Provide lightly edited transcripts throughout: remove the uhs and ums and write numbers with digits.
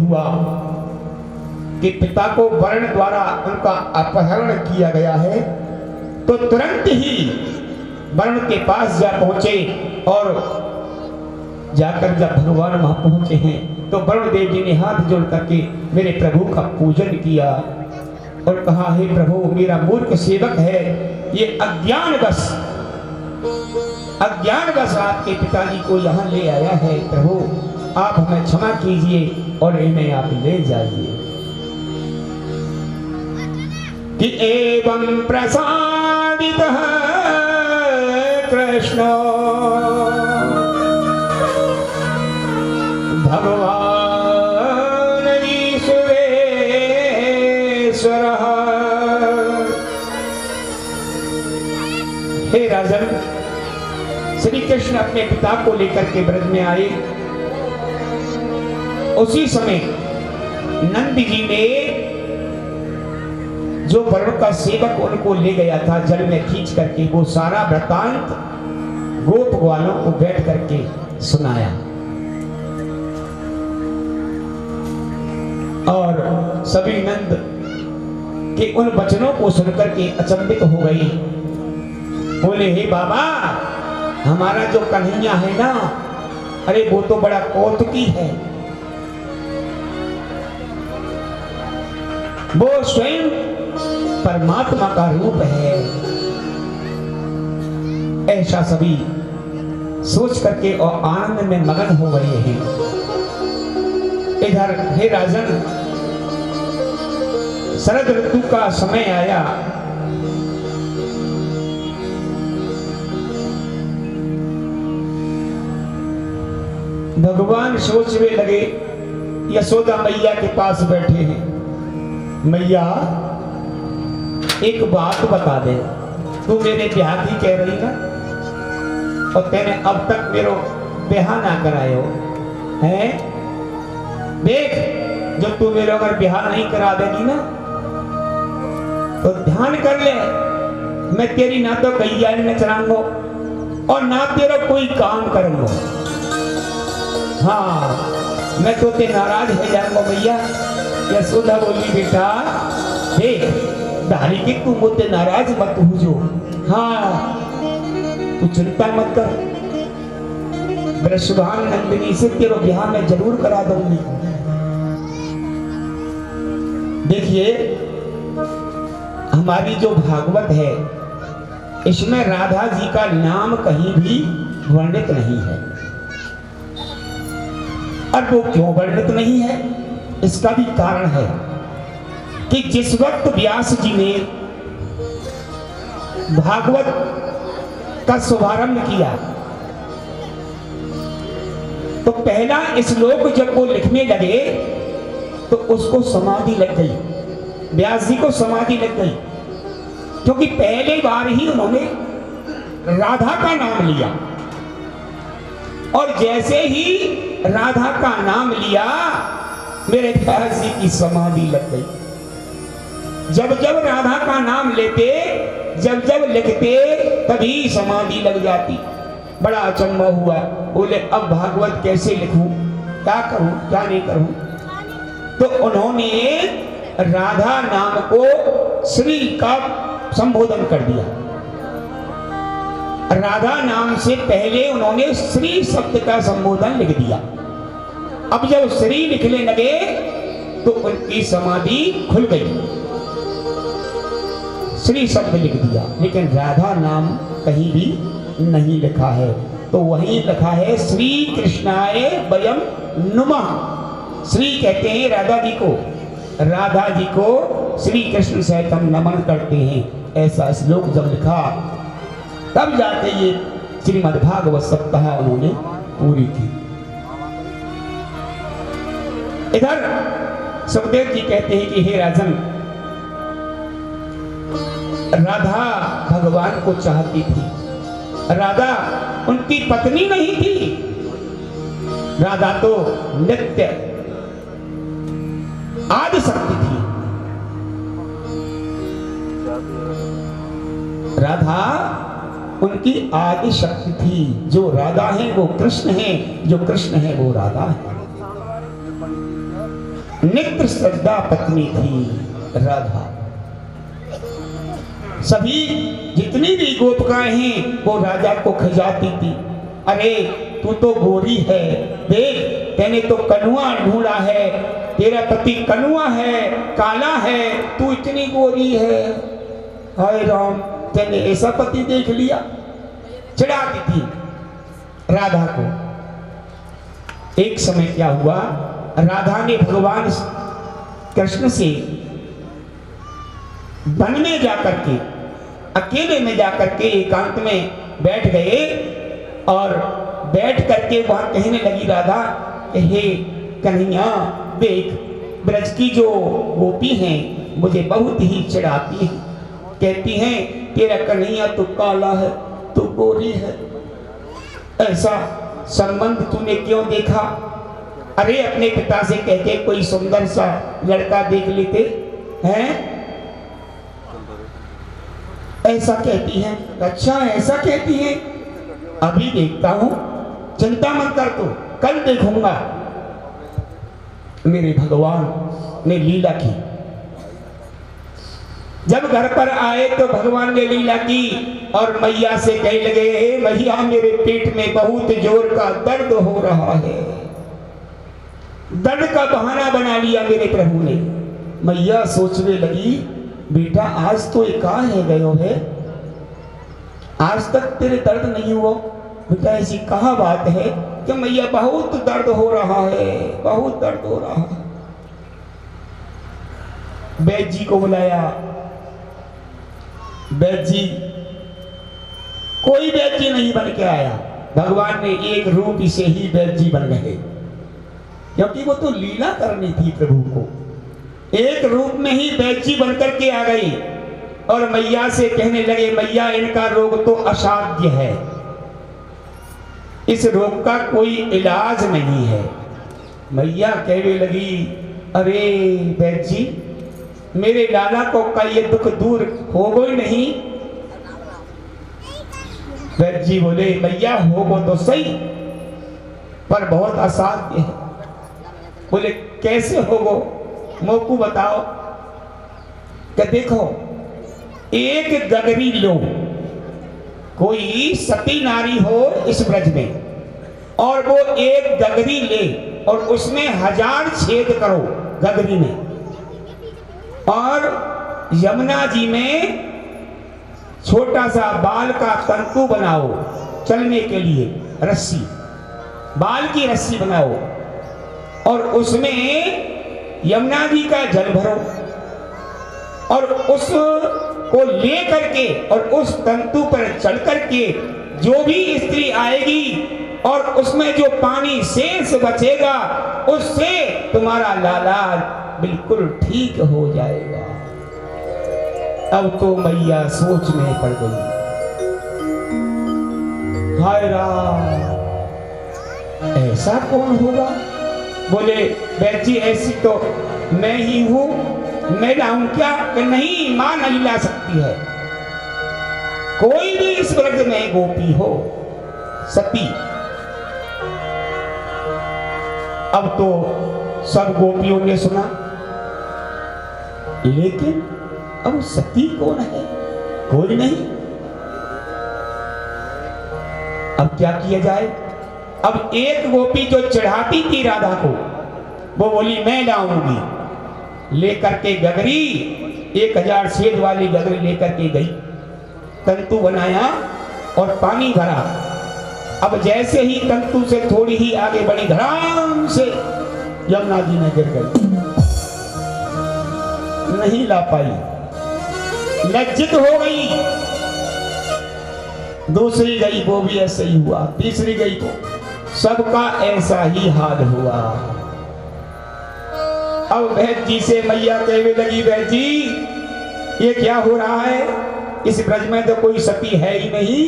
हुआ कि पिता को वर्ण द्वारा उनका अपहरण किया गया है, तो तुरंत ही वर्ण के पास जा पहुंचे और जाकर जब भगवान वहां पहुंचे हैं तो वरुण देव जी ने हाथ जोड़ करके मेरे प्रभु का पूजन किया और कहा, हे प्रभु, मेरा मूर्ख सेवक है, ये अज्ञानवश आपके पिताजी को यहाँ ले आया है। प्रभु, आप हमें क्षमा कीजिए और इन्हें आप ले जाइए। कि एवं प्रसादितः कृष्ण भगवान ईश्वरेश्वरः। हे राजन, श्री कृष्ण अपने पिता को लेकर के ब्रज में आए। उसी समय नंद जी ने जो वरुण का सेवक उनको ले गया था जल में खींच करके, वो सारा वृतांत गोप ग्वालों को बैठ करके सुनाया और सभी नंद के उन वचनों को सुनकर के अचंभित हो गई। बोले, हे बाबा, हमारा जो कन्हैया है ना, अरे वो तो बड़ा कौतुकी है, वो स्वयं परमात्मा का रूप है। ऐसा सभी सोच करके और आनंद में मगन हो गए हैं। इधर हे राजन, शरद ऋतु का समय आया। भगवान सोचने लगे, यशोदा मैया के पास बैठे हैं। मैया, एक बात बता दे, तू मेरे ब्याह की कह रही ना, और तेने अब तक मेरो ब्याह ना करायो है। देख, जब तू मेरे अगर ब्याह नहीं करा देगी ना, तो ध्यान कर ले, मैं तेरी ना तो गैया नचराऊंगा और ना तेरा कोई काम करूंगा। हाँ, मैं तो ते नाराज हो जाऊंगा मैया। यशोदा बोली, बेटा देख, दारी के तू मुझसे नाराज मत हो जो। हाँ, तू चिंता मत कर, वृषभान नंदिनी से तेरा ब्याह मैं जरूर करा दूंगी। देखिए, हमारी जो भागवत है इसमें राधा जी का नाम कहीं भी वर्णित नहीं है। और वो क्यों वर्णित नहीं है, इसका भी कारण है कि जिस वक्त व्यास जी ने भागवत का शुभारंभ किया तो पहला श्लोक जब वो लिखने लगे तो उसको समाधि लग गई, व्यास जी को समाधि लग गई, क्योंकि पहले बार ही उन्होंने राधा का नाम लिया और जैसे ही राधा का नाम लिया मेरे व्यास जी की समाधि लग गई। जब जब राधा का नाम लेते, जब जब लिखते, तभी समाधि लग जाती। बड़ा अचंभा हुआ। बोले, अब भागवत कैसे लिखूं, क्या करूं, क्या नहीं करूं। तो उन्होंने राधा नाम को श्री का संबोधन कर दिया। राधा नाम से पहले उन्होंने श्री शब्द का संबोधन लिख दिया। अब जब श्री लिखने लगे तो उनकी समाधि खुल गई, श्री शब्द लिख दिया, लेकिन राधा नाम कहीं भी नहीं लिखा है। तो वहीं लिखा है श्री कृष्णाय वयम नुमः। श्री कहते हैं राधा जी को, राधा जी को श्री कृष्ण सहित हम नमन करते हैं। ऐसा श्लोक जब लिखा तब जाके ये श्रीमद् भागवत सप्ताह उन्होंने पूरी की। इधर सुखदेव जी कहते हैं कि हे राजन, राधा भगवान को चाहती थी। राधा उनकी पत्नी नहीं थी, राधा तो नित्य आदि शक्ति थी। राधा उनकी आदि शक्ति थी। जो राधा है वो कृष्ण है, जो कृष्ण है वो राधा है। नित्य श्रद्धा पत्नी थी राधा। सभी जितनी भी गोपिकाएं हैं वो राजा को खिजाती थी। अरे तू तो गोरी है, देख तेने तो कनुआ ढूंढा है, तेरा पति कनुआ है, काला है, तू इतनी गोरी है। हाय राम, तेने ऐसा पति देख लिया। चिढ़ाती थी राधा को। एक समय क्या हुआ, राधा ने भगवान कृष्ण से वन में जाकर के, अकेले में जाकर के एकांत में बैठ गए और बैठ करके वहां कहने लगी राधा कि हे कन्हैया, देख ब्रज की जो गोपी हैं मुझे बहुत ही चिढ़ाती है। कहती हैं तेरा कन्हैया तो काला है, तू गोरी है, ऐसा संबंध तूने क्यों देखा? अरे अपने पिता से कह के कोई सुंदर सा लड़का देख लेते हैं। ऐसा कहती हैं। अच्छा ऐसा कहती हैं, अभी देखता हूं, चिंता मत कर, तू कल देखूंगा। मेरे भगवान ने लीला की। जब घर पर आए तो भगवान ने लीला की और मैया से कहने लगे, हे मैया मेरे पेट में बहुत जोर का दर्द हो रहा है। दर्द का बहाना बना लिया मेरे प्रभु ने। मैया सोचने लगी, बेटा आज तो एकांत है गयो है, आज तक तेरे दर्द नहीं हुआ। बेटा ऐसी कहा बात है कि मैया बहुत दर्द हो रहा है, बहुत दर्द हो रहा है। वैद्य जी को बुलाया। वैद्य जी, कोई वैद्य जी नहीं बन के आया, भगवान ने एक रूप से ही वैद्य जी बन गए, क्योंकि वो तो लीला करनी थी प्रभु को। एक रूप में ही वैद्य जी बनकर के आ गई और मैया से कहने लगे, मैया इनका रोग तो असाध्य है, इस रोग का कोई इलाज नहीं है। मैया कहने लगी, अरे वैद्य जी मेरे लाला को का ये दुख दूर होगो ही नहीं। वैद्य जी बोले, मैया होगो तो सही पर बहुत असाध्य है। बोले कैसे होगो, मोकू बताओ। कि देखो एक गगरी लो, कोई सती नारी हो इस ब्रज में और वो एक गगरी ले और उसमें 1000 छेद करो गगरी में, और यमुना जी में छोटा सा बाल का तंतु बनाओ चलने के लिए, रस्सी, बाल की रस्सी बनाओ और उसमें यमुना जी का जल भरो और उसको ले करके और उस तंतु पर चढ़ करके जो भी स्त्री आएगी और उसमें जो पानी शेष बचेगा उससे तुम्हारा लाला बिल्कुल ठीक हो जाएगा। अब तो मैया सोच में पड़ गई। हाय राम, ऐसा कौन होगा? बोले वैद्य जी ऐसी तो मैं ही हूं, मैं लाऊं क्या? कि नहीं, मां नहीं ला सकती है। कोई भी इस वर्ग में गोपी हो, सती। अब तो सब गोपियों ने सुना, लेकिन अब सती कौन है? कोई नहीं। अब क्या किया जाए? अब एक गोपी जो चढ़ाती थी राधा को, वो बोली मैं लाऊंगी। लेकर के गगरी, 1000 छेद वाली गगरी लेकर के गई, तंतु बनाया और पानी भरा। अब जैसे ही तंतु से थोड़ी ही आगे बढ़ी, धड़ाम से यमुना जी में गिर गई, नहीं ला पाई, लज्जित हो गई। दूसरी गई, वो भी ऐसे ही हुआ। तीसरी गई तो सबका ऐसा ही हाल हुआ। अब वैद्य जी से मैया कहने लगी, वैद्य जी ये क्या हो रहा है? इस ब्रज में तो कोई सती है ही नहीं।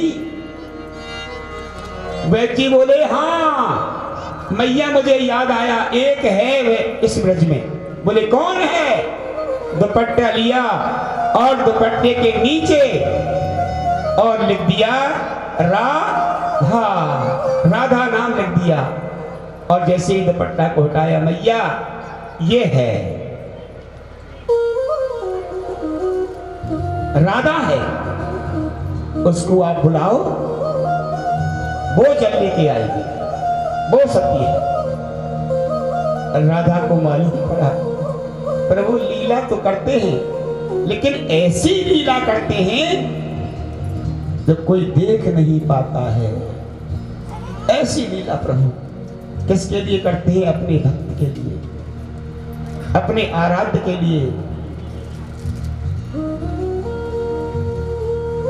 वैद्य जी बोले, हाँ मैया मुझे याद आया, एक है वे इस ब्रज में। बोले कौन है? दुपट्टा लिया और दुपट्टे के नीचे और लिख दिया राधा, राधा नाम लिख दिया। और जैसे ही दुपट्टा को हटाया, मैया ये है, राधा है, उसको आप बुलाओ, वो जल लेके आएगी, वो सत्य है। राधा को मालूम पड़ा प्रभु लीला तो करते हैं, लेकिन ऐसी लीला करते हैं जो कोई देख नहीं पाता है। ऐसी लीला प्रभु किसके लिए करते हैं? अपने भक्त के लिए, अपने आराध्य के लिए।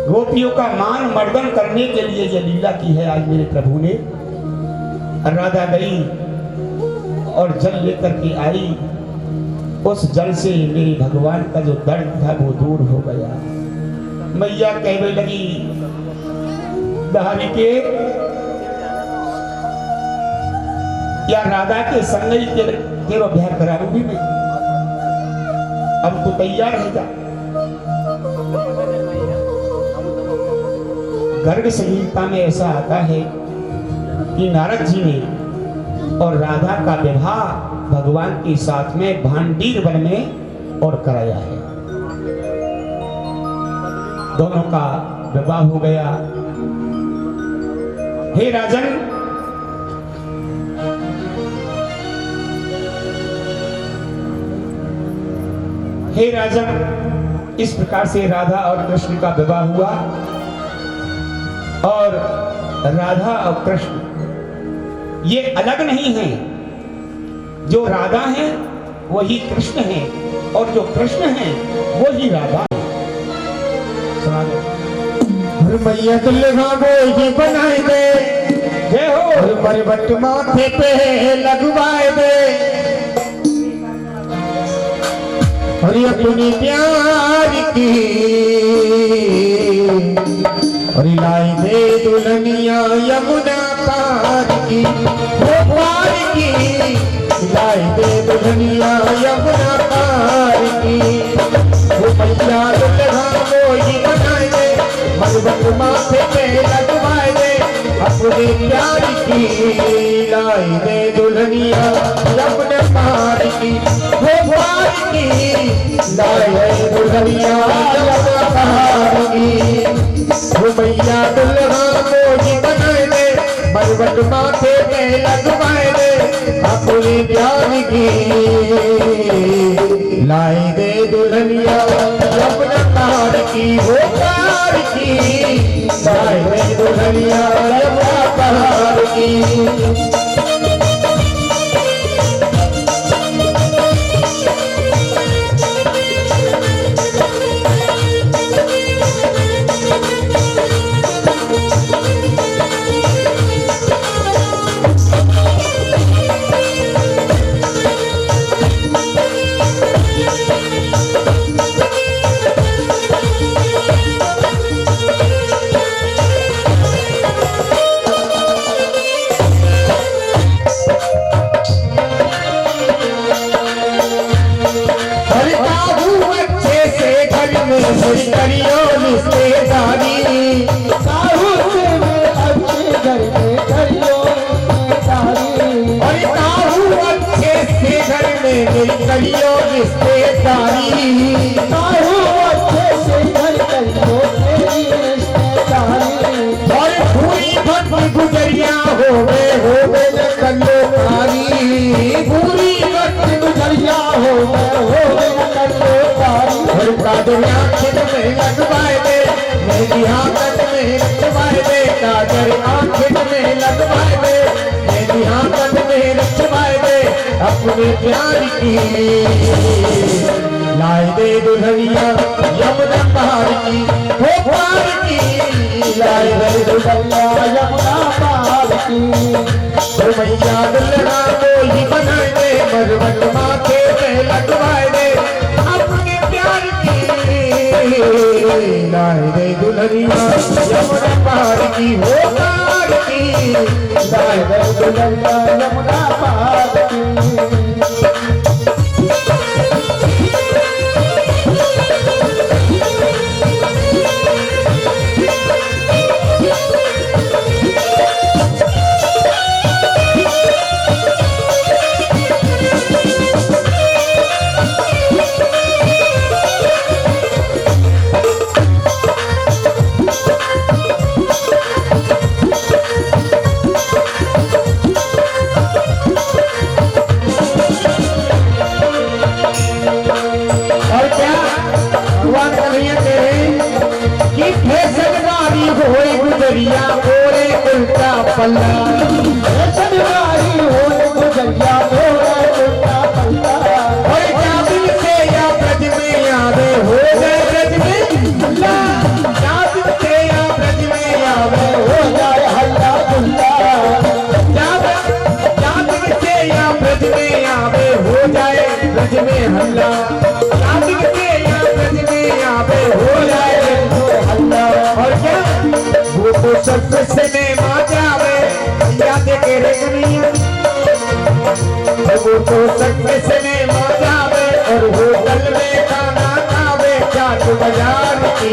गोपियों का मान मर्दन करने के लिए यह लीला की है आज मेरे प्रभु ने। राधा गई और जल लेकर के आई, उस जल से मेरे भगवान का जो दर्द था वो दूर हो गया। मैया कहने लगी दहानी के या राधा के संग ही तेरा ब्याह कराऊंगी मैं, अब तो तैयार है जा। गर्ग संहिता में ऐसा आता है कि नारद जी ने और राधा का विवाह भगवान के साथ में भांडीर वन में और कराया है। दोनों का विवाह हो गया। हे राजन, हे राजन, इस प्रकार से राधा और कृष्ण का विवाह हुआ और राधा और कृष्ण ये अलग नहीं हैं। जो राधा है वही कृष्ण है और जो कृष्ण है वही राधा है। सुना दो। मैया दुल्हा गोई बनाए दे, जय हो। और बट माथे पे लगवाए दे, और अपनी प्यार की और लाई दे दुल्हनिया यमुना पार की, वो पार की लाई दे दुल्हनिया यमुना पार की। वो मैया दुल्हा गोई बनाए दे, मरबत माथे पे लगवाए दे, अपने प्यार की लाई दे दुल्हनिया यमुना पार की, वो पार की लाई दे दुल्हनिया यमुना पार की। वो मैया दुल्हा गोई बनाए दे, मरबत माथे पे लगवाए दे, अपने प्यार की लाई दे दुल्हनिया यमुना पार की, वो पार की लाई दे दुल्हनिया यमुना पार की। करियो रिश्तेदारी, और पूरी भक्त गुजरिया हो गए कल्लो कारी, पूरी भक्त गुजरिया हो गए कल्लो कारी। और काजल आंखें में लगवाए दे, मेरी आंखन में रखवाए दे, काजल आंखें में लगवाए दे, मेरी आंखन में रखवाए दे, अपने प्यार की लाई दे दुल्हनिया यमुना पार की, वो पार की लाई दे दुल्हनिया यमुना पार की। तो मैया दुल्हा गोई बनाए दे, मरबत माथे पे लगवाए दे, अपने प्यार की लाई दे दुल्हनिया यमुना पार की, वो पार की लाई दे दुल्हनिया यमुना पार की। ब्रज में हल्ला, कार्तिक मेला ब्रज में आवे हो जाए तो हल्ला। और क्या वो तो सब सिनेमा जावे याद के रे कन्हैया, वो तो सब सिनेमा जावे और होटल में खाना खावे चाट बाजार की।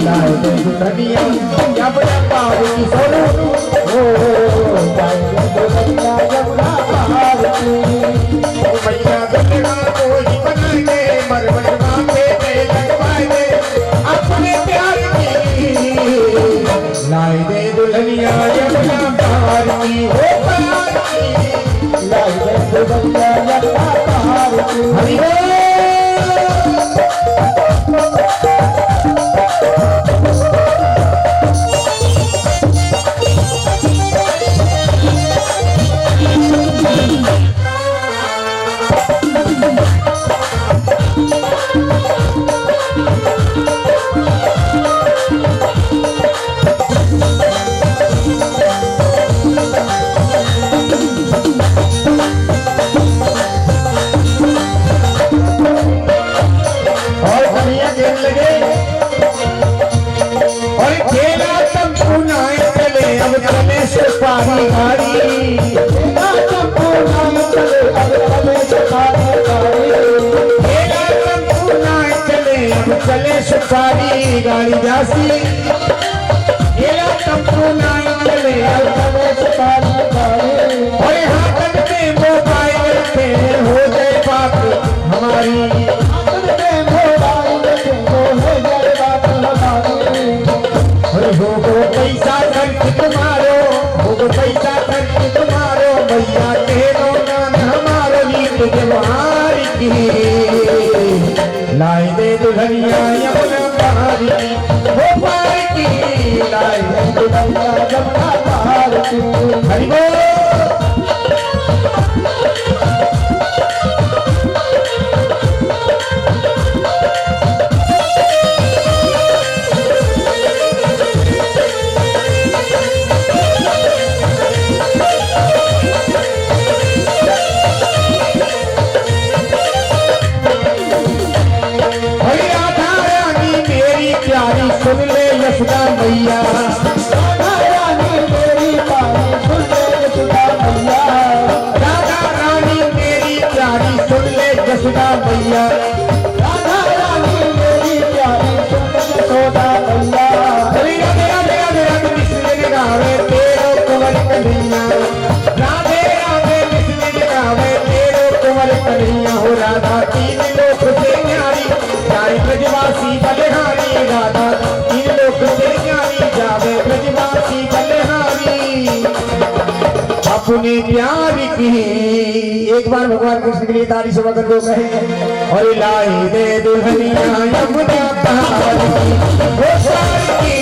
लाए दे दुल्हनिया यमुना पार की सोनू, ओ लाए दे दुल्हनिया यमुना पार की। ओ मैया दुल्हना को ही बनाएंगे, मरमट माथे पे लगवाएंगे अपने प्यार की। लाए दे दुल्हनिया यमुना पार की, हो पार की। लाए दे दुल्हनिया यमुना पार की। हरि बोल। सुपारी गाड़ी चले सुपारी गाड़ी जासी, टम्पू नाई चले सुपारी गाड़ी। और हाथ में मोबाइल पे हो जाए बात हमारी, पैसा खर्च तुम्हारो, वो पैसा खर्च तुम्हारो, भैया तेरो नाम हमारो गीत जवार की। लाए दे दुल्हनिया यमुना पार की, वो पार की। लाए दे दुल्हनिया यमुना पार की। हरि बोल। सुन ले यशोदा मैया, राधा रानी मेरी प्यारी सुन ले यशोदा मैया। राधा रानी मेरी प्यारी सुन ले यशोदा मैया, राधा रानी मेरी प्यारी सुन ले यशोदा मैया। राधे राधे राधे राधे मिश्र गावे तेरो कुंवर कन्हैया, राधे राधे मिश्र गावे तेरो कुंवर कन्हैया। हो राधा तीन लोक से न्यारी, जाए ब्रजवासी बलिहारी। राधा जावे ब्रजवासी बलिहारी अपने प्यार की। एक बार भगवान कृष्ण के लिए ताली से वक्त को कहे। और लाए दे दुल्हनिया यमुना पार की, वो पार की।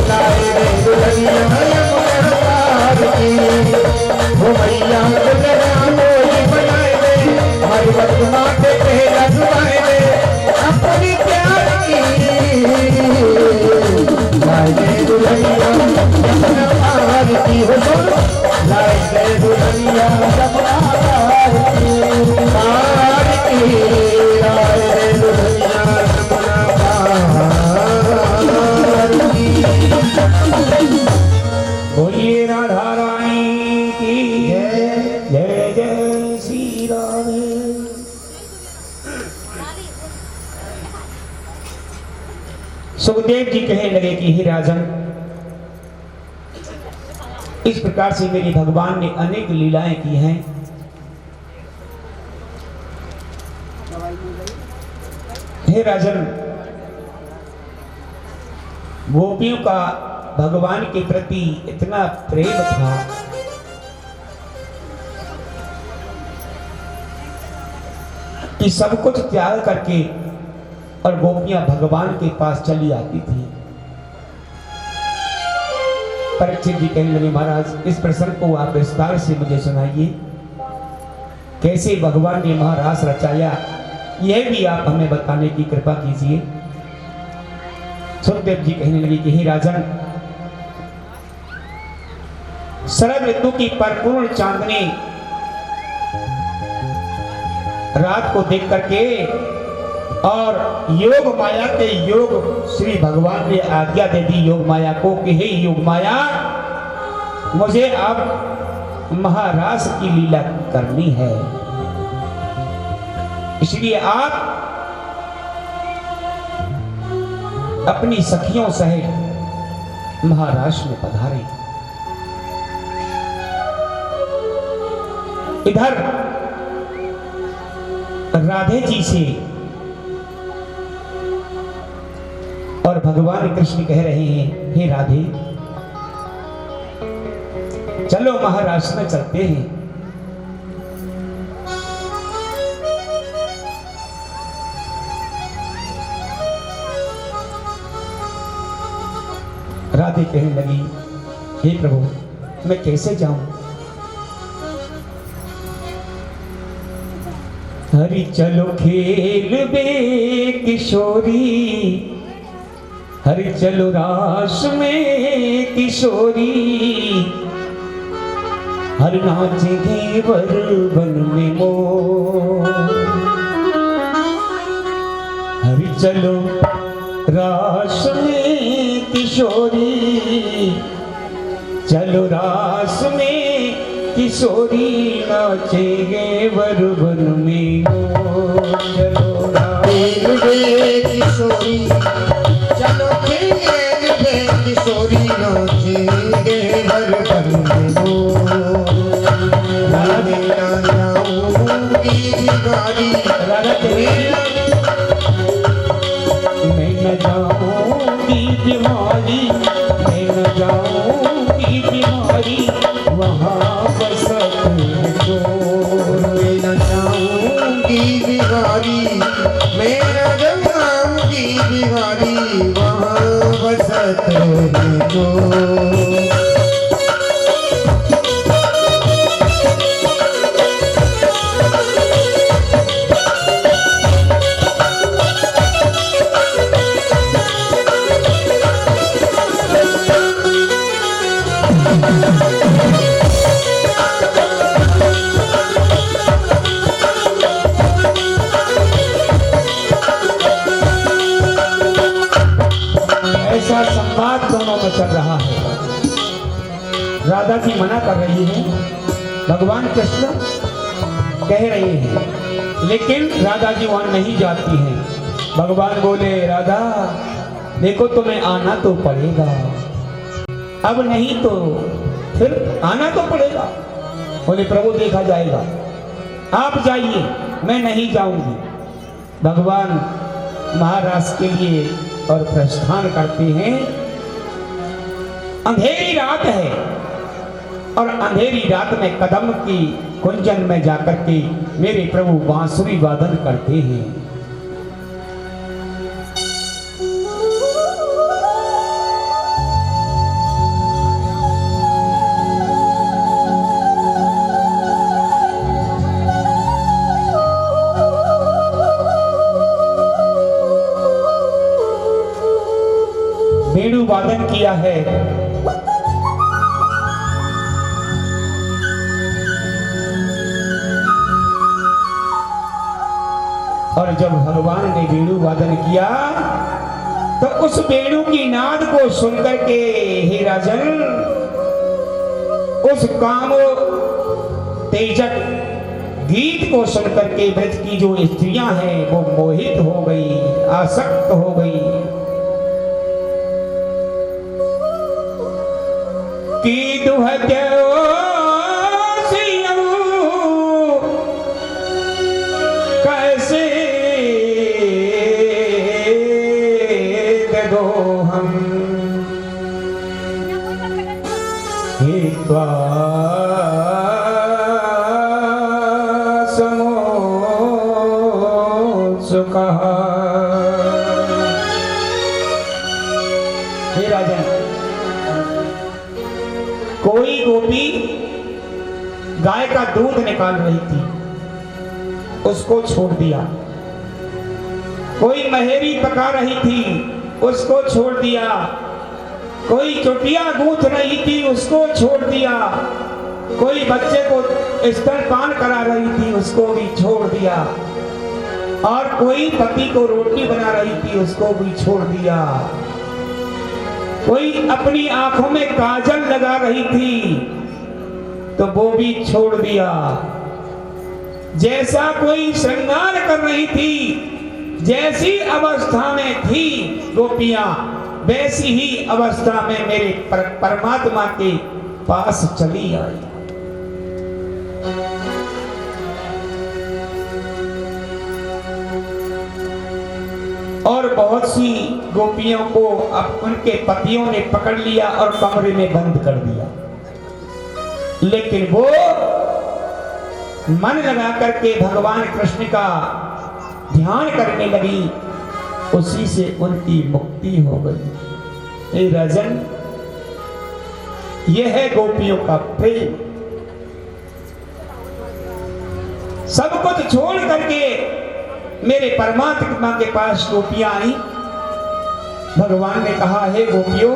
लाए दे दुल्हनिया यमुना पार की, वो मैया दुल्हना को ही बनाए दे, हर वक्त माथे पे लगवाए दे अपनी प्यार की। लाए दे दुल्हनिया यमुना पार की, हो सुन। लाए दे दुल्हनिया यमुना पार की, पार की। लाए दे दुल्हनिया यमुना पार की। बोलिए राधा रानी की जय, जय जय श्री राधे। सुखदेव जी कहने लगे कि हे राजन, इस प्रकार से मेरे भगवान ने अनेक लीलाएं की हैं। हे राजन, गोपियों का भगवान के प्रति इतना प्रेम था कि सब कुछ त्याग करके और गोपियां भगवान के पास चली आती थी। परीक्षित जी कहने लगे महाराज, इस प्रसंग को आप विस्तार से मुझे सुनाइए, कैसे भगवान ने महारास रचाया, यह भी आप हमें बताने की कृपा कीजिए। सुखदेव जी कहने लगे कि हे राजन, शरद ऋतु की परिपूर्ण चांदनी रात को देख करके और योग माया के योग श्री भगवान ने आज्ञा दे दी योग माया को कि हे योग माया, मुझे अब महारास की लीला करनी है, इसलिए आप अपनी सखियों सहित महारास में पधारे। इधर राधे जी से और भगवान कृष्ण कह रहे हैं, हे राधे चलो महाराज में चलते हैं। राधे कहने लगी, हे प्रभु मैं कैसे जाऊं? हरि चलो खेल बे किशोरी, हरि चलो रास में किशोरी, हर नाचेंगे वर वन में मोर। हरि चलो रास में किशोरी, चलो रास में किशोरी, नाचेंगे वर वन में मोर। चलो खेल बे किशोरी, चलो खेल बे किशोरी, नाचेंगे वर वन में मोर। मैं न जाऊंगी बिहारी, मैं न जाऊंगी बिहारी, मैं न जाऊंगी बिहारी, वहाँ बसत जोर। मैं न जाऊंगी बिहारी, मैं न जाऊंगी बिहारी, वहाँ बसत जोर। ऐसा संवाद दोनों में चल रहा है। राधा जी मना कर रही है, भगवान कृष्ण कह रहे हैं, लेकिन राधा जी वहां नहीं जाती हैं। भगवान बोले, राधा देखो तुम्हें आना तो पड़ेगा, अब नहीं तो फिर आना तो पड़ेगा। बोले प्रभु देखा जाएगा, आप जाइए मैं नहीं जाऊंगी। भगवान महाराज के लिए और प्रस्थान करते हैं। अंधेरी रात है और अंधेरी रात में कदम की कुंजन में जाकर के मेरे प्रभु बांसुरी वादन करते हैं। वेणु वादन किया है। और जब भगवान ने वेणु वादन किया तो उस वेणु की नाद को सुनकर के हे राजन, उस कामो तेजक गीत को सुनकर के ब्रज की जो स्त्रियां हैं वो मोहित हो गई, आसक्त हो गई। की दुहत्यो कैसे दो हम, हे कहा। हे राजन, कोई गोपी गाय का दूध निकाल रही थी, उसको छोड़ दिया। कोई महेरी पका रही थी, उसको छोड़ दिया। कोई चुटिया गूंथ रही थी, उसको छोड़ दिया। कोई बच्चे को स्तनपान करा रही थी, उसको भी छोड़ दिया, और कोई पति को रोटी बना रही थी, उसको भी छोड़ दिया, कोई अपनी आंखों में काजल लगा रही थी तो वो भी छोड़ दिया। जैसा कोई श्रृंगार कर रही थी, जैसी अवस्था में थी गोपियां, वैसी ही अवस्था में मेरे परमात्मा के पास चली आई। और बहुत सी गोपियों को अब उनके पतियों ने पकड़ लिया और कमरे में बंद कर दिया, लेकिन वो मन लगा करके भगवान कृष्ण का ध्यान करने लगी, उसी से उनकी मुक्ति हो गई। हे राजन, यह है गोपियों का प्रेम। सब कुछ छोड़ करके मेरे परमात्मा के पास गोपियां आई। भगवान ने कहा, हे गोपियों,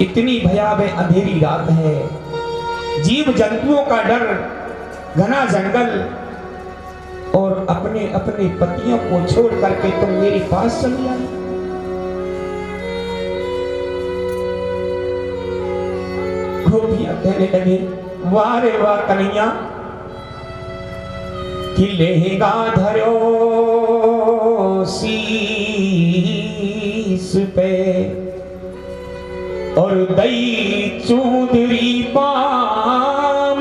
इतनी भयावह अंधेरी रात है, जीव जंतुओं का डर, घना जंगल, और अपने अपने पतियों को छोड़ करके तुम मेरे पास चली आई। गोपियां कहने लगे, वाह रे वाह कन्हैया, कि लहंगा धरो शीस पे और दई चूदरी पाम,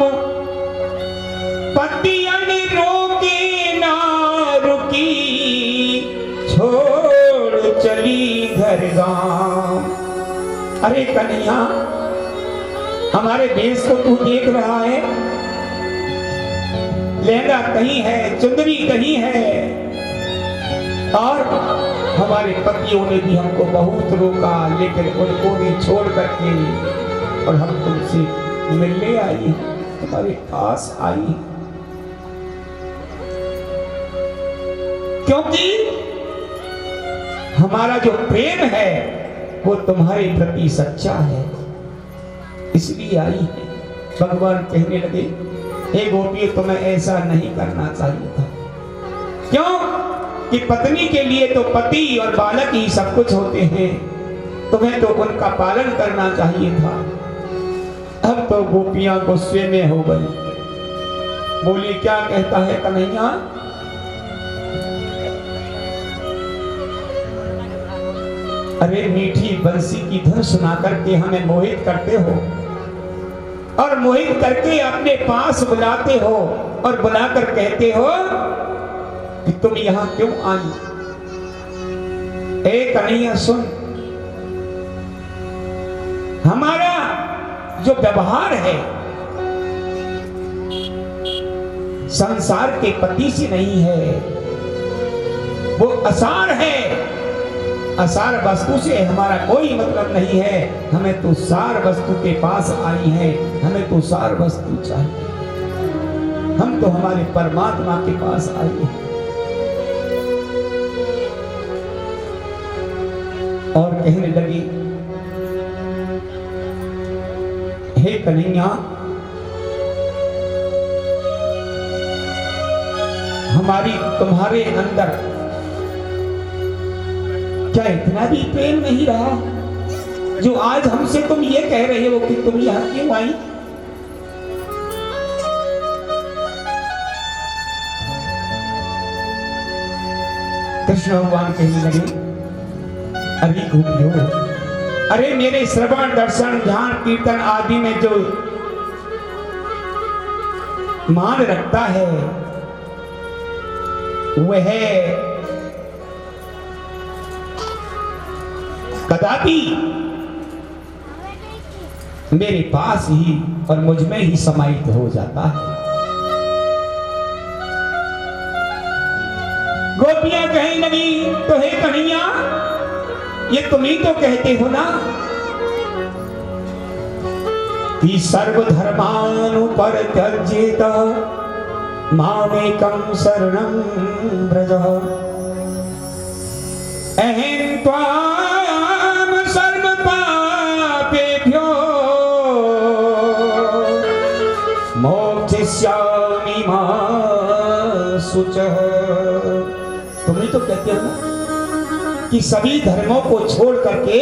पतियन रोके ना रुकी, छोड़ चली घर गांव। अरे कन्हैया, हमारे देश को तू देख रहा है, लहंगा कहीं है, चुंदरी कहीं है, और हमारे पतियों ने भी हमको बहुत रोका, लेकिन उनको भी छोड़ करके और हम तुमसे मिलने आई, तुम्हारे पास आई, क्योंकि हमारा जो प्रेम है वो तुम्हारे प्रति सच्चा है, इसलिए आई है। भगवान कहने लगे, हे गोपी, तुम्हें ऐसा नहीं करना चाहिए था। क्यों? कि पत्नी के लिए तो पति और बालक ही सब कुछ होते हैं, तुम्हें तो उनका पालन करना चाहिए था। अब तो गोपियां गुस्से में हो गई, बोली, क्या कहता है कन्हैया? अरे मीठी बंसी की धुन सुना करके हमें मोहित करते हो, और मोहित करके अपने पास बुलाते हो, और बुलाकर कहते हो कि तुम यहां क्यों आई? ए कन्हैया सुन, हमारा जो व्यवहार है संसार के पति से नहीं है, वो असार है, असार वस्तु से हमारा कोई मतलब नहीं है। हमें तो सार वस्तु के पास आई है, हमें तो सार वस्तु चाहिए, हम तो हमारे परमात्मा के पास आई हैं। और कहने लगी, हे कन्हैया, हमारी तुम्हारे अंदर क्या इतना भी प्रेम नहीं रहा जो आज हमसे तुम ये कह रहे हो कि तुम यहां क्यों आई? कृष्ण भगवान कहने लगे, अरे गोपियों, अरे मेरे श्रवण दर्शन ध्यान कीर्तन आदि में जो मान रखता है वह कदापि मेरे पास ही और मुझ में ही समाहित हो जाता है। गोपियां कहने लगी, तो हे कन्हैया, ये तुम ही तो कहते हो ना कि सर्वधर्मानुपरित्यज्येत मामेकं शरणं व्रज, अहं त्वा प्रार्थयिष्यामि मा शुचः। तुमने तो कहते हो ना कि सभी धर्मों को छोड़ करके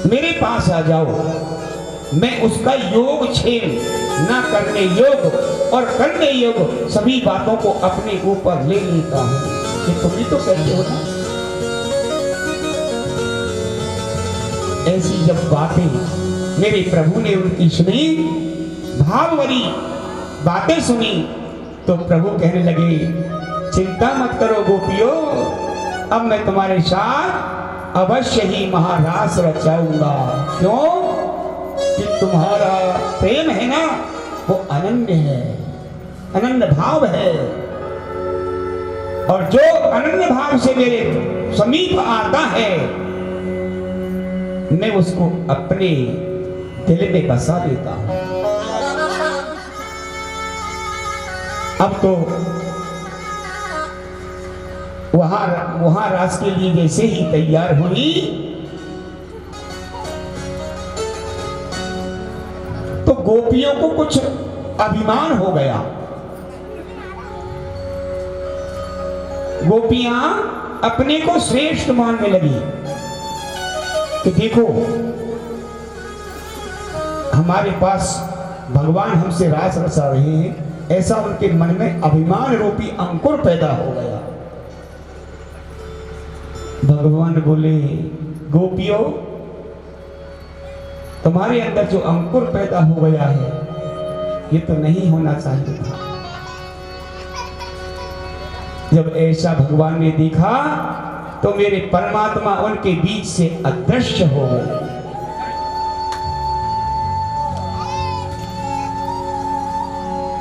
मेरे पास आ जाओ, मैं उसका योग क्षेम ना करने योग और करने योग सभी बातों को अपने ऊपर ले लेता हूं। ये तुम ही तो कहते हो ना। ऐसी जब बातें मेरे प्रभु ने उनकी सुनी, भाववरी बातें सुनी, तो प्रभु कहने लगे, चिंता मत करो गोपियों, अब मैं तुम्हारे साथ अवश्य ही महारास रचाऊंगा। क्यों? कि तुम्हारा प्रेम है ना वो अनन्य है, अनन्य भाव है, और जो अनन्य भाव से मेरे समीप आता है मैं उसको अपने दिल में बसा लेता हूं। अब तो वहां रास के लिए जैसे ही तैयार हुई तो गोपियों को कुछ अभिमान हो गया। गोपियां अपने को श्रेष्ठ मानने लगी कि देखो हमारे पास भगवान हमसे रास रचा रहे हैं, ऐसा उनके मन में अभिमान रूपी अंकुर पैदा हो गया। भगवान बोले, गोपियों तुम्हारे अंदर जो अंकुर पैदा हो गया है ये तो नहीं होना चाहिए था। जब ऐसा भगवान ने देखा तो मेरे परमात्मा उनके बीच से अदृश्य हो गए।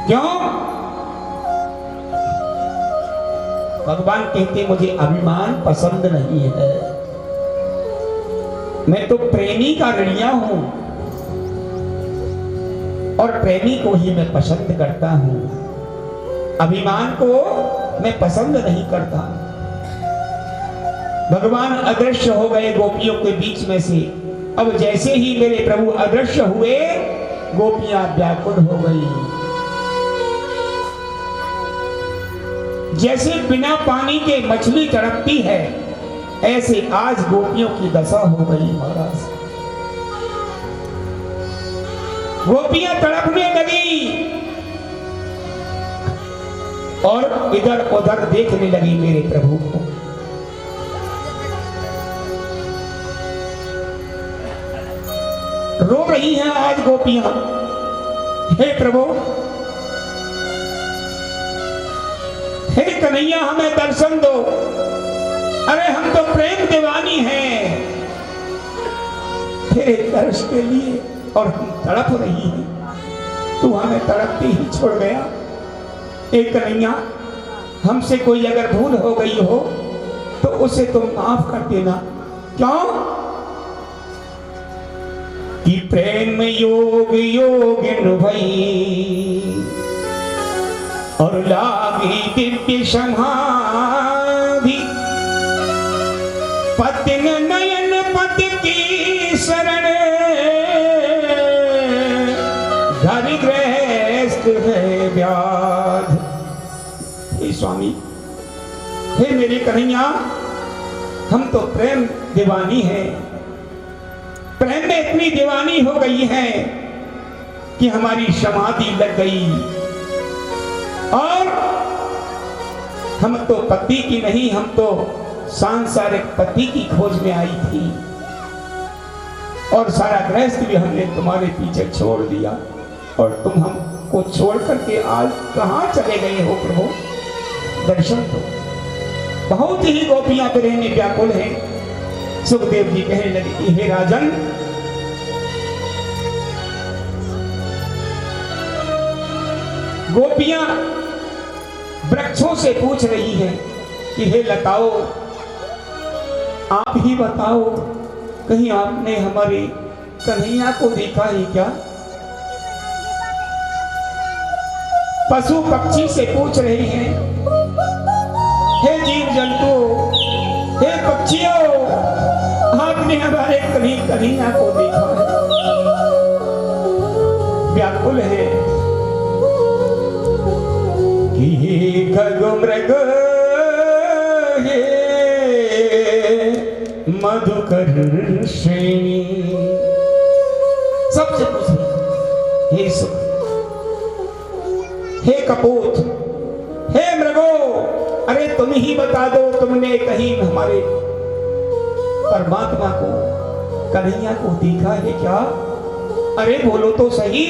क्यों? भगवान कहते मुझे अभिमान पसंद नहीं है, मैं तो प्रेमी का ऋणिया हूं और प्रेमी को ही मैं पसंद करता हूं, अभिमान को मैं पसंद नहीं करता। भगवान अदृश्य हो गए गोपियों के बीच में से। अब जैसे ही मेरे प्रभु अदृश्य हुए गोपियां व्याकुल हो गई। जैसे बिना पानी के मछली तड़पती है ऐसे आज गोपियों की दशा हो गई महाराज। गोपियां तड़पने लगी और इधर उधर देखने लगी मेरे प्रभु को। रो रही हैं आज गोपियां, हे प्रभु, हे कन्हैया हमें दर्शन दो, अरे हम तो प्रेम दीवानी हैं तेरे दर्श के लिए और हम तड़प रही हैं, तू हमें तड़पते ही छोड़ गया। एक कन्हैया हमसे कोई अगर भूल हो गई हो तो उसे तुम माफ कर देना। क्यों? कि प्रेम योग योगिन भई और लागी दिव्य समाधि, पति नयन पति की शरण, घर गृहस्थ है व्याध। हे स्वामी, हे मेरे कन्हैया, हम तो प्रेम दीवानी हैं, प्रेम में इतनी दीवानी हो गई है कि हमारी समाधि लग गई और हम तो पति की नहीं, हम तो सांसारिक पति की खोज में आई थी और सारा गृहस्थ भी हमने तुम्हारे पीछे छोड़ दिया और तुम हमको छोड़ करके आज कहां चले गए हो प्रभु? दर्शन दो। बहुत ही गोपियां विरह में व्याकुल हैं। सुखदेव जी कहने लगे, हे राजन, गोपियां वृक्षों से पूछ रही हैं कि हे लताओ, आप ही बताओ, कहीं आपने हमारे कन्हैया को देखा है क्या? पशु पक्षी से पूछ रहे हैं, हे जीव जंतु, हे पक्षियों, आपने हमारे कन्हैया को देखा है? व्याकुल है कि हे खग मृग हे मधुकर श्रेणी। सबसे पूछ रही हे सुख, हे कपूत, हे मृगो, अरे तुम ही बता दो, तुमने कहीं हमारे परमात्मा को, कन्हैया को देखा है क्या? अरे बोलो तो सही।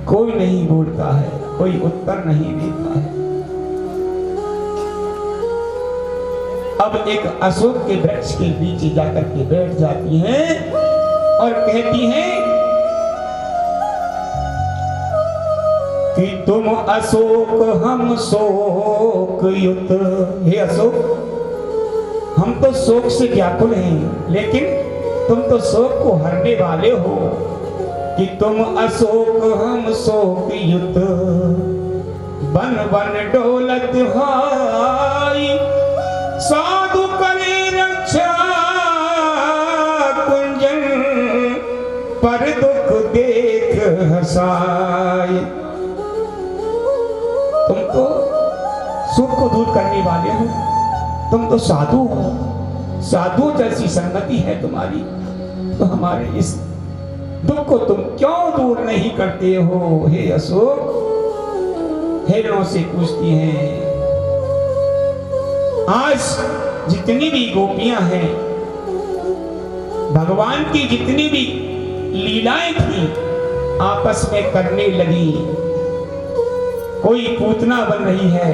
कोई नहीं बोलता है, कोई उत्तर नहीं देता है। अब एक अशोक के वृक्ष के नीचे जाकर के बैठ जाती हैं और कहती हैं कि तुम अशोक हम शोक युत। हे अशोक, हम तो शोक से व्याकुल हैं, लेकिन तुम तो शोक को हरने वाले हो। कि तुम अशोक हम शोक युत, बन बन डोलत भाई, साधु करे रक्षा कुंजन, पर दुख देख हसाए। तुम तो सुख को दूर करने वाले हो, तुम तो साधु हो, साधु जैसी संगति है तुम्हारी, तो हमारे इस दुख को तुम क्यों दूर नहीं करते हो? हे अशोक, हिरणों से पूछती हैं। आज जितनी भी गोपियां हैं, भगवान की जितनी भी लीलाएं थी, आपस में करने लगी। कोई पूतना बन रही है,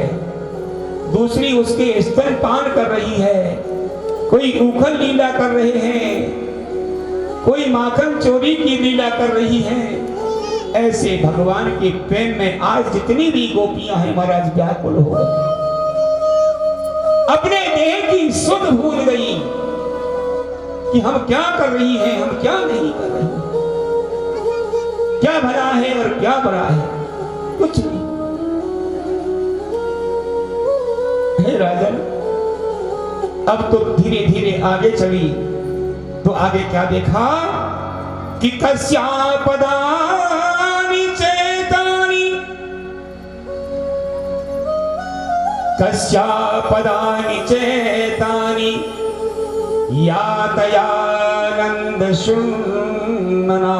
दूसरी उसके स्तनपान कर रही है, कोई उखल लीला कर रहे हैं, कोई माखन चोरी की लीला कर रही है। ऐसे भगवान के प्रेम में आज जितनी भी गोपियां हैं महाराज व्याकुल हो गई, अपने देह की सुध भूल गई कि हम क्या कर रही हैं, हम क्या नहीं कर रही हैं, क्या भला है और क्या बुरा है, कुछ नहीं। हे राजन, अब तो धीरे धीरे आगे चली, तो आगे क्या देखा कि कस्यापदानि चेतानि, कस्यापदानि चेतानि, यातयानंद शून्यना।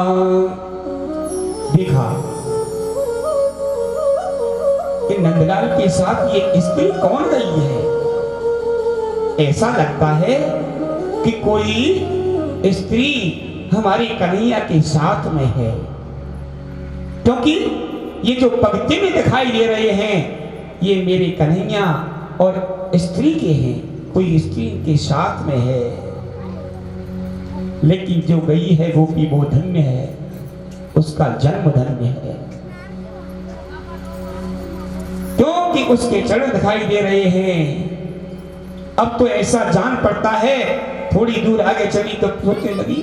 देखा कि नंदलाल के साथ ये स्त्री कौन गई है? ऐसा लगता है कि कोई स्त्री हमारी कन्हैया के साथ में है, क्योंकि ये जो पंक्ति में दिखाई दे रहे हैं ये मेरे कन्हैया और स्त्री के हैं, कोई स्त्री के साथ में है। लेकिन जो गई है गोपी वो धन्य है, उसका जन्म धन्य है, क्योंकि उसके चरण दिखाई दे रहे हैं। अब तो ऐसा जान पड़ता है, थोड़ी दूर आगे चली तो सोचने लगी,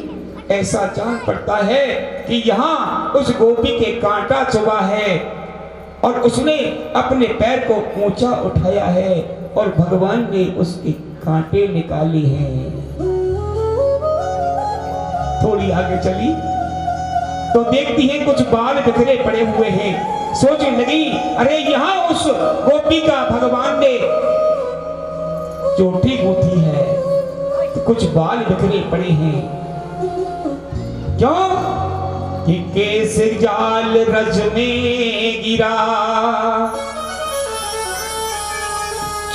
ऐसा जान पड़ता है कि यहाँ उस गोपी के कांटा चुभा है और उसने अपने पैर को ऊंचा उठाया है और भगवान ने उसके कांटे निकाले हैं। थोड़ी आगे चली तो देखती है कुछ बाल बिखरे पड़े हुए हैं। सोचने लगी, अरे यहाँ उस गोपी का भगवान ने चोटी गूंथी है, तो कुछ बाल बिखरे पड़े हैं। क्यों? कि केस जाल रज में गिरा,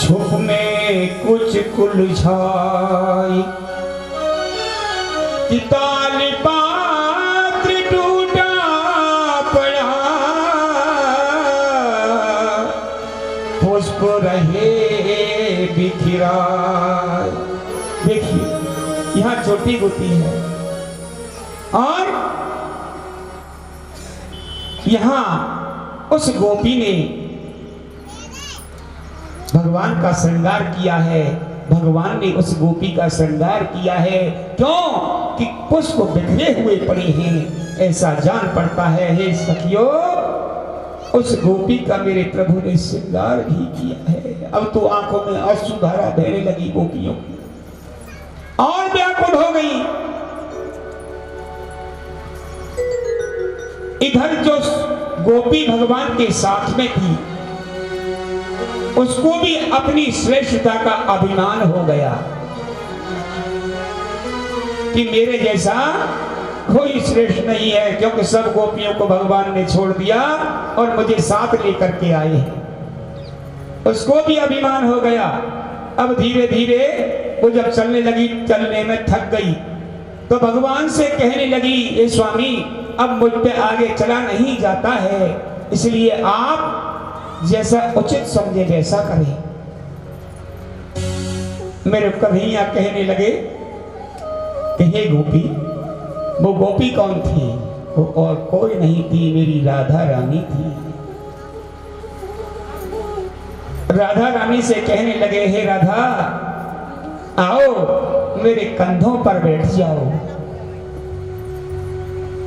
छुप में कुछ कुलझाई, कि ताल पात्र टूटा पड़ा, पुष्प रहे बिखरा। देखिए यहाँ चोटी गूंथी है और यहाँ उस गोपी ने भगवान का श्रृंगार किया है, भगवान ने उस गोपी का श्रृंगार किया है। क्यों? कि पुष्प बिखरे हुए पड़े हैं, ऐसा जान पड़ता है। हे सखियों, उस गोपी का मेरे प्रभु ने श्रृंगार भी किया है। अब तो आंखों में अश्रुधारा बहने लगी गोपियों की और व्याकुल हो गई। इधर जो गोपी भगवान के साथ में थी उसको भी अपनी श्रेष्ठता का अभिमान हो गया कि मेरे जैसा कोई श्रेष्ठ नहीं है, क्योंकि सब गोपियों को भगवान ने छोड़ दिया और मुझे साथ लेकर के आए हैं। उसको भी अभिमान हो गया। अब धीरे धीरे वो जब चलने लगी, चलने में थक गई, तो भगवान से कहने लगी, ए स्वामी अब मुझ पे आगे चला नहीं जाता है, इसलिए आप जैसा उचित समझे वैसा करें। मेरे कन्हैया कहने लगे कि हे गोपी, वो गोपी कौन थी? वो और कोई नहीं थी, मेरी राधा रानी थी। राधा रानी से कहने लगे, हे राधा आओ मेरे कंधों पर बैठ जाओ।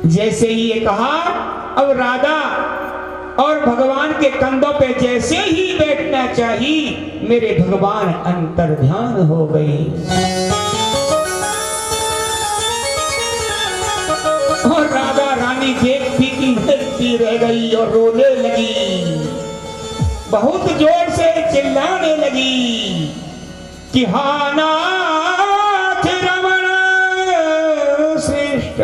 जैसे ही ये कहा, अब राधा और भगवान के कंधों पे जैसे ही बैठना चाहिए, मेरे भगवान अंतर्ध्यान हो गए और राधा रानी देखती की देखती रह गई और रोने लगी, बहुत जोर से चिल्लाने लगी कि हा नाथ रमण श्रेष्ठ,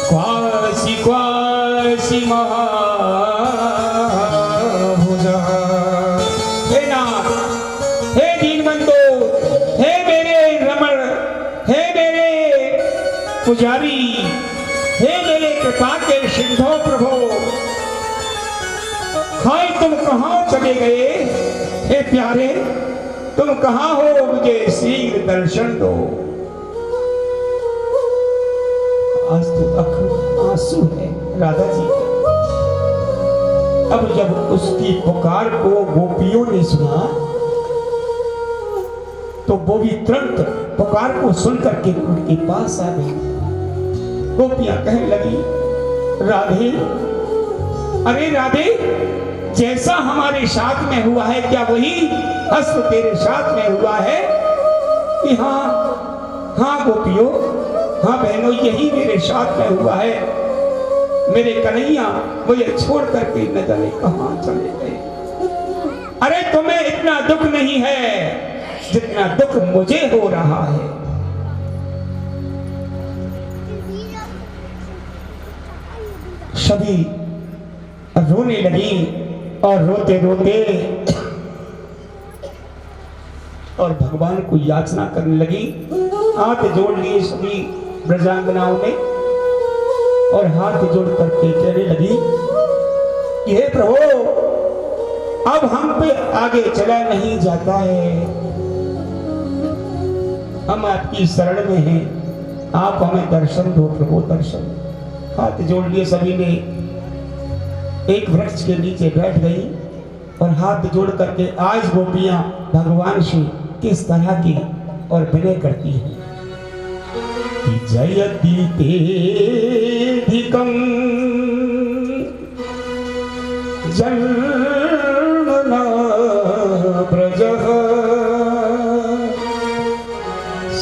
क्वासी क्वासी महाभुजा। हे नाथ, हे दीनबंधु, हे मेरे रमण, हे मेरे पुजारी, हे मेरे कृपा के सिंधु प्रभु, हाय तुम कहां चले गए? हे प्यारे तुम कहां हो? मुझे शीघ्र दर्शन दो। आज तो आंसू है राधा जी। अब जब उसकी पुकार को गोपियों ने सुना तो वो भी तुरंत पुकार को सुनकर के उनके पास आ गई। गोपियां कहने लगी, राधे, अरे राधे, जैसा हमारे साथ में हुआ है क्या वही हस्त तेरे साथ में हुआ है? कि हाँ हाँ गोपियों, हाँ बहनों, यही मेरे साथ में हुआ है। मेरे कन्हैया मुझे छोड़ करके न जाने कहां चले गए। अरे तुम्हें इतना दुख नहीं है जितना दुख मुझे हो रहा है। सभी रोने लगी और रोते रोते और भगवान को याचना करने लगी। हाथ जोड़ लिए सभी ब्रजांगनाओं ने और हाथ जोड़ करके कहने लगी, हे प्रभु, अब हम पे आगे चला नहीं जाता है, हम आपकी शरण में हैं, आप हमें दर्शन दो प्रभु, दर्शन। हाथ जोड़ लिए सभी ने, एक वृक्ष के नीचे बैठ गई और हाथ जोड़ करके आज गोपियां भगवान से किस तरह की और विनय करती हैं कि जयति तेधिकं जन्मना ब्रजः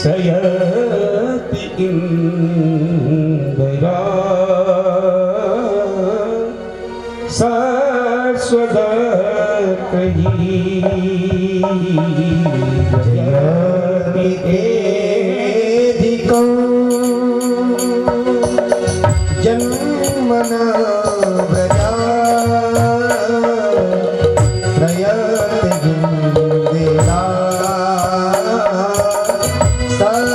सयति इंदिरा सरस्वती जयतिधिकं जन्मना व्रजा प्रयति गिन्दिरा सरस्वती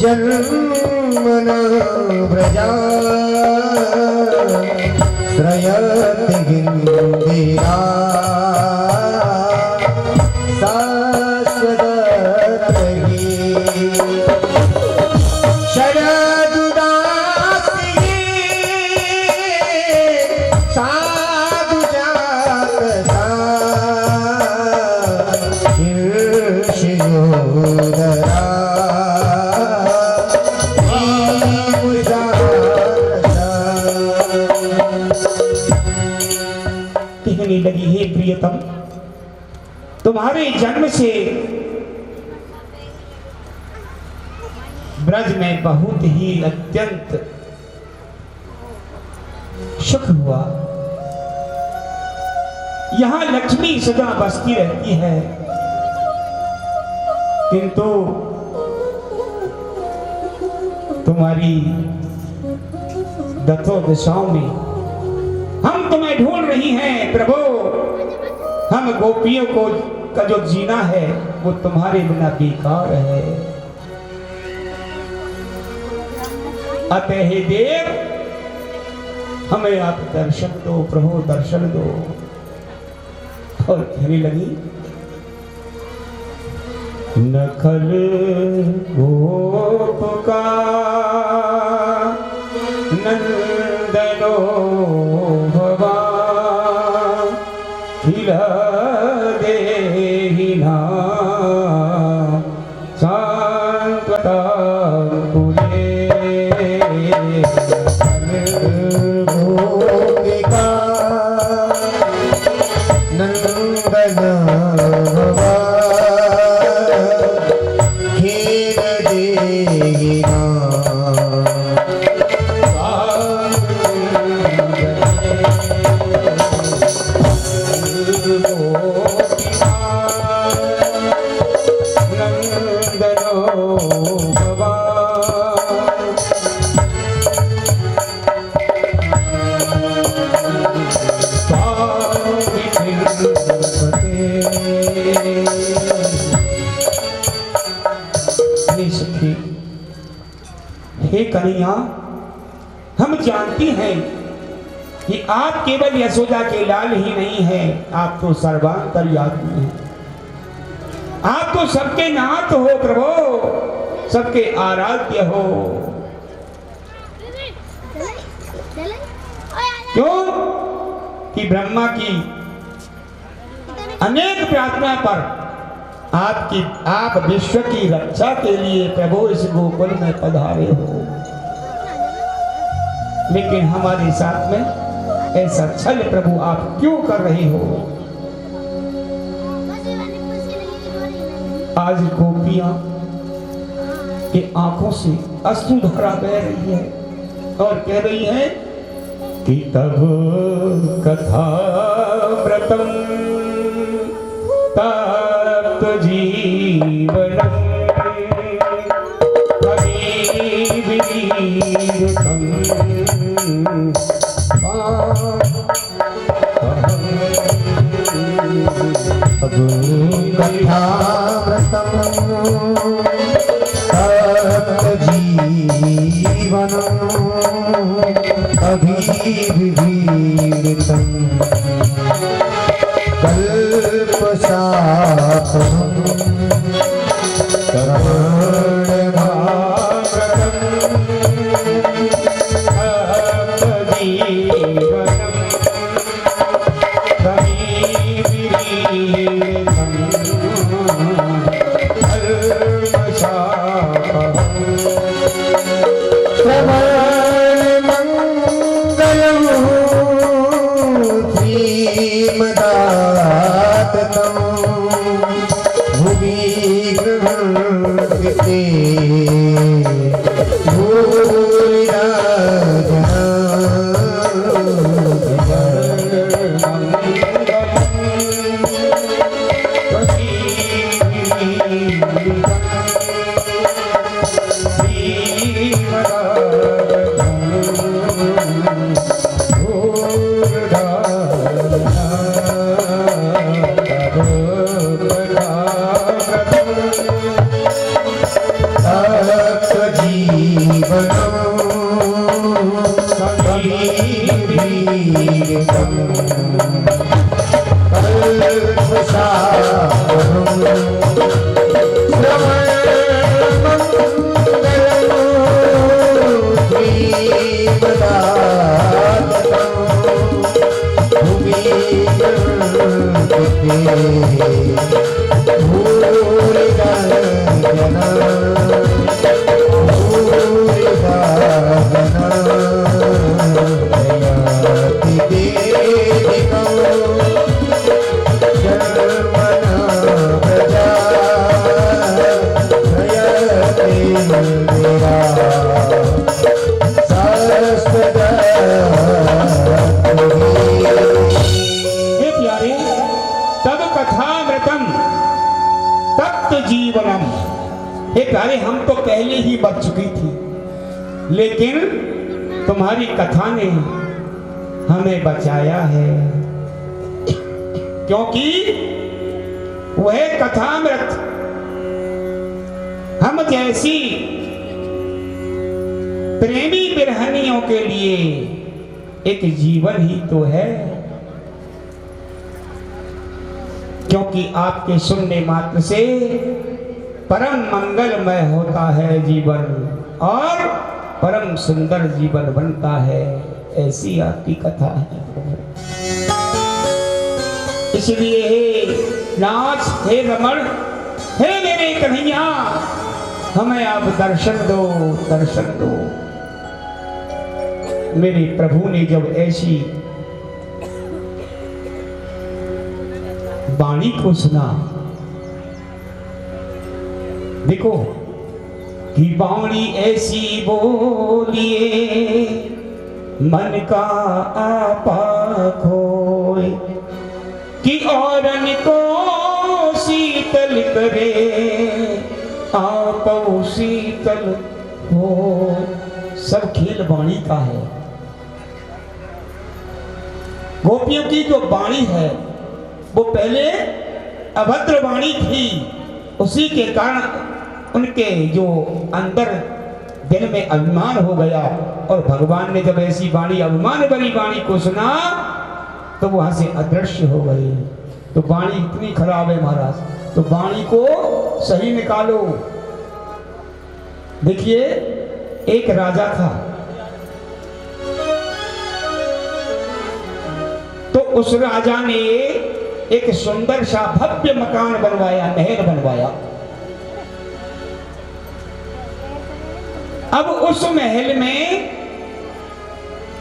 जन्मना व्रजा श्रयति गिन्दिरा शाश्वती शरदुदास कहने लगी, हे प्रियतम, तुम्हारे जन्म से ब्रज में बहुत ही अत्यंत सुख हुआ। यहां लक्ष्मी सदा बसती रहती है, किंतु तुम्हारी दसों दिशाओं में हम तुम्हें ढूंढ रही हैं प्रभु। हम गोपियों को का जो जीना है वो तुम्हारे बिना बेकार है। अतः हे देव, हमें आप दर्शन दो प्रभु, दर्शन दो। और कहने लगी, नखल गोप का नंदनो भवा खिला देहिना शांतता पुरे गोपिका नंदन भवा खेल देहिना हे कन्हैया, हम जानती हैं कि आप केवल यशोदा के लाल ही नहीं हैं, आप तो सर्वांतर्यामी हैं। आप तो सबके नाथ हो प्रभु, सबके आराध्य हो। क्यों कि ब्रह्मा की अनेक प्रार्थना पर आप विश्व की रक्षा के लिए प्रभु इस गोकुल में पधारे हो, लेकिन हमारे साथ में ऐसा छल प्रभु आप क्यों कर रहे हो? आज गोपियां की आंखों से अश्रुधारा बह रही है और कह रही है कि तब कथा व्रतम तप्त जीवनम अमीवीरतम अब कथा व्रतम तप्त जीवनम अभिविवीरतम कल्पशापम कर्मण्यभाव्रतम जीवनम अभिविवीरतम कल्पशापम भूल हे प्यारे, तब कथामृतम तप्त जीवनम। हे प्यारे, हम तो पहले ही मर चुकी थी, लेकिन तुम्हारी कथा ने हमें बचाया है, क्योंकि वह कथामृत हम जैसी प्रेमी बिरहनियों के लिए एक जीवन ही तो है, क्योंकि आपके सुनने मात्र से परम मंगलमय होता है जीवन और परम सुंदर जीवन बनता है। ऐसी आपकी कथा है। इसलिए हे नाथ, हे रमण, हे मेरे कन्हैया, हमें आप दर्शन दो, दर्शन दो। मेरे प्रभु ने जब ऐसी वाणी को सुना, देखो कि वाणी ऐसी बोलिए मन का आपा खोए, कि औरन को शीतल करे आपो शीतल हो। सब खेल वाणी का है। गोपियों की जो वाणी है वो पहले अभद्र वाणी थी, उसी के कारण उनके जो अंदर दिल में अभिमान हो गया, और भगवान ने जब ऐसी वाणी, अभिमान भरी वाणी को सुना तो वहां से अदृश्य हो गए। तो वाणी इतनी खराब है महाराज, तो वाणी को सही निकालो। देखिए, एक राजा था, तो उस राजा ने एक सुंदर सा भव्य मकान बनवाया, महल बनवाया। अब उस महल में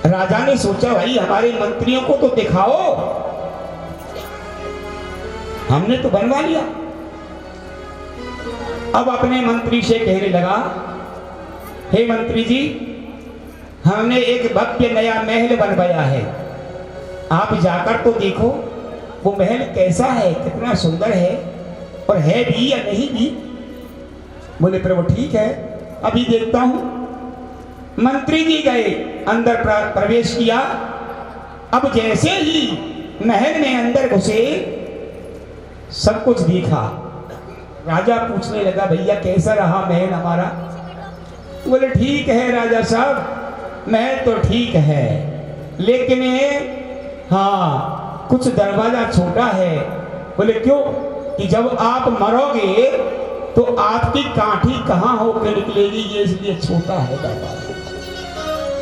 राजा ने सोचा, भाई हमारे मंत्रियों को तो दिखाओ, हमने तो बनवा लिया। अब अपने मंत्री से कहने लगा, हे मंत्री जी, हमने एक भव्य नया महल बनवाया है, आप जाकर तो देखो वो महल कैसा है, कितना सुंदर है, और है भी या नहीं भी। बोले प्रभु ठीक है, अभी देखता हूं। मंत्री जी गए, अंदर प्रवेश किया। अब जैसे ही महल में अंदर घुसे, सब कुछ देखा। राजा पूछने लगा, भैया कैसा रहा महल हमारा? बोले ठीक है राजा साहब, महल तो ठीक है, लेकिन हाँ कुछ दरवाजा छोटा है। बोले क्यों? कि जब आप मरोगे तो आपकी काठी कहाँ होकर निकलेगी, ये इसलिए छोटा है दरवाजा।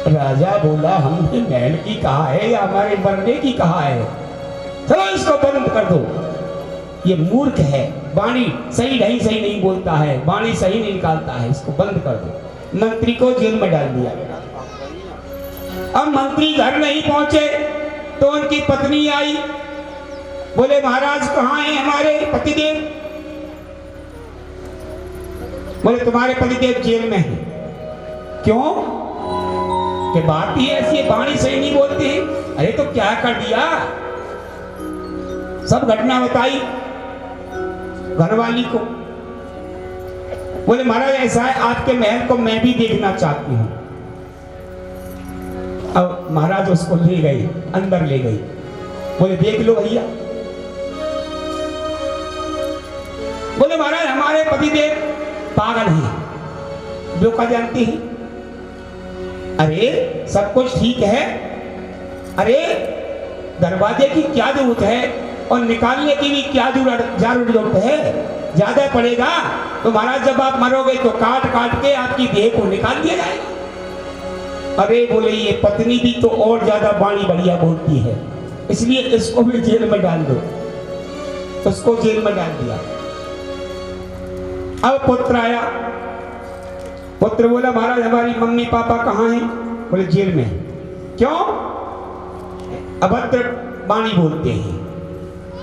राजा बोला, हमने महल की कहा है या हमारे मरने की कहा है? चलो इसको बंद कर दो। ये मूर्ख है, वाणी सही नहीं बोलता है, वाणी सही नहीं निकालता है, इसको बंद कर दो। मंत्री को जेल में डाल दिया। अब मंत्री घर नहीं पहुंचे तो उनकी पत्नी आई। बोले महाराज कहाँ हैं हमारे पतिदेव? बोले तुम्हारे पतिदेव जेल में हैं। क्यों? कि बात ही ऐसी है, वाणी सही नहीं बोलती। अरे तो क्या कर दिया? सब घटना बताई घरवाली को। बोले महाराज ऐसा है, आपके महल को मैं भी देखना चाहती हूं। अब महाराज उसको ले गए, अंदर ले गई। बोले देख लो भैया। बोले महाराज हमारे पतिदेव पागल हैं, जो का जानती है। अरे सब कुछ ठीक है, अरे दरवाजे की क्या जरूरत है और निकालने की भी क्या जरूरत है? ज्यादा पड़ेगा तो महाराज जब आप मरोगे तो काट काट के आपकी देह को निकाल दिया जाएगा। अरे बोले ये पत्नी भी तो और ज्यादा वाणी बढ़िया बोलती है, इसलिए इसको भी जेल में डाल दो। उसको जेल में डाल दिया। अब पुत्र आया। पुत्र बोला महाराज हमारी मम्मी पापा कहाँ हैं? बोले जेल में। क्यों? अभद्र वाणी बोलते हैं,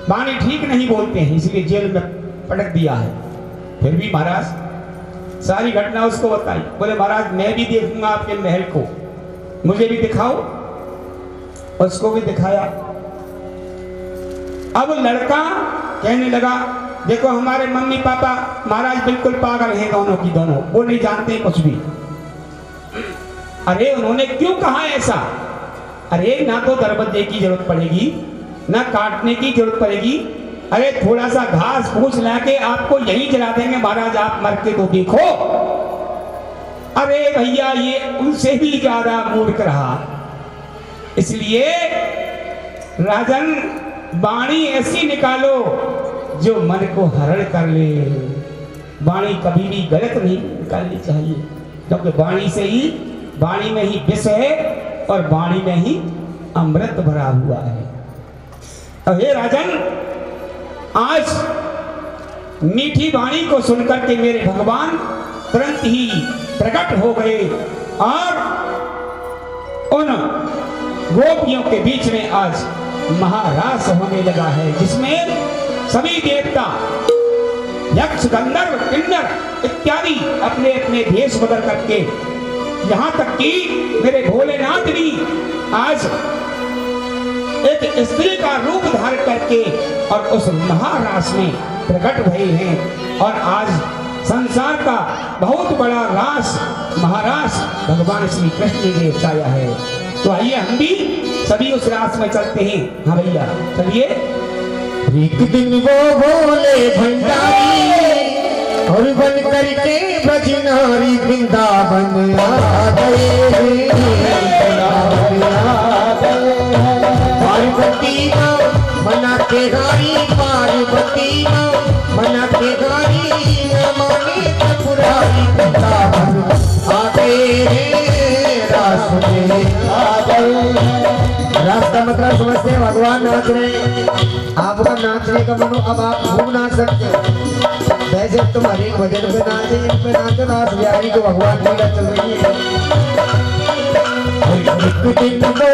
वाणी ठीक नहीं बोलते हैं, इसलिए जेल में पटक दिया है। फिर भी महाराज सारी घटना उसको बताई। बोले महाराज मैं भी देखूंगा आपके महल को, मुझे भी दिखाओ। उसको भी दिखाया। अब लड़का कहने लगा देखो हमारे मम्मी पापा महाराज बिल्कुल पागल हैं दोनों की दोनों, वो नहीं जानते कुछ भी। अरे उन्होंने क्यों कहा ऐसा? अरे ना तो दरबदे की जरूरत पड़ेगी, ना काटने की जरूरत पड़ेगी। अरे थोड़ा सा घास फूस लाके आपको यही जला देंगे महाराज, आप मर के तो देखो। अरे भैया ये उनसे भी ज्यादा मूर्ख रहा। इसलिए राजन वाणी ऐसी निकालो जो मन को हरण कर ले। वाणी कभी भी गलत नहीं निकालनी चाहिए, क्योंकि वाणी में ही विष है और वाणी में ही अमृत भरा हुआ है। अब हे राजन, आज मीठी वाणी को सुनकर के मेरे भगवान तुरंत ही प्रकट हो गए और उन गोपियों के बीच में आज महारास होने लगा है, जिसमें सभी देवता यक्ष गंधर्व किन्नर इत्यादि अपने अपने भेष बदल करके, यहाँ तक कि मेरे भोलेनाथ भी आज एक स्त्री का रूप धारण करके और उस महारास में प्रकट भए हैं। और आज संसार का बहुत बड़ा रास महारास भगवान श्री कृष्ण ने चाया है। तो आइए हम भी सभी उस रास में चलते हैं। हाँ भैया चलिए। एक दिन वो भोले भंडारी और बन करके ब्रजनारी वृंदावन आ गए। पार्वती माँ मना के गारी, पार्वती माँ मना के गारी, न माने त्रिपुरारी वृंदावन आ गए। रास में आ गए। रास्ता मतलब समझते हैं, भगवान नाच रहे। आपका नाचने का मनो, अब आप खूब नाच सकते हो। वैसे तुम हर एक भजन पे नाचे, इन पे नाचो, रास बिहारी को भगवान लीला चल रही है। एक दिन वो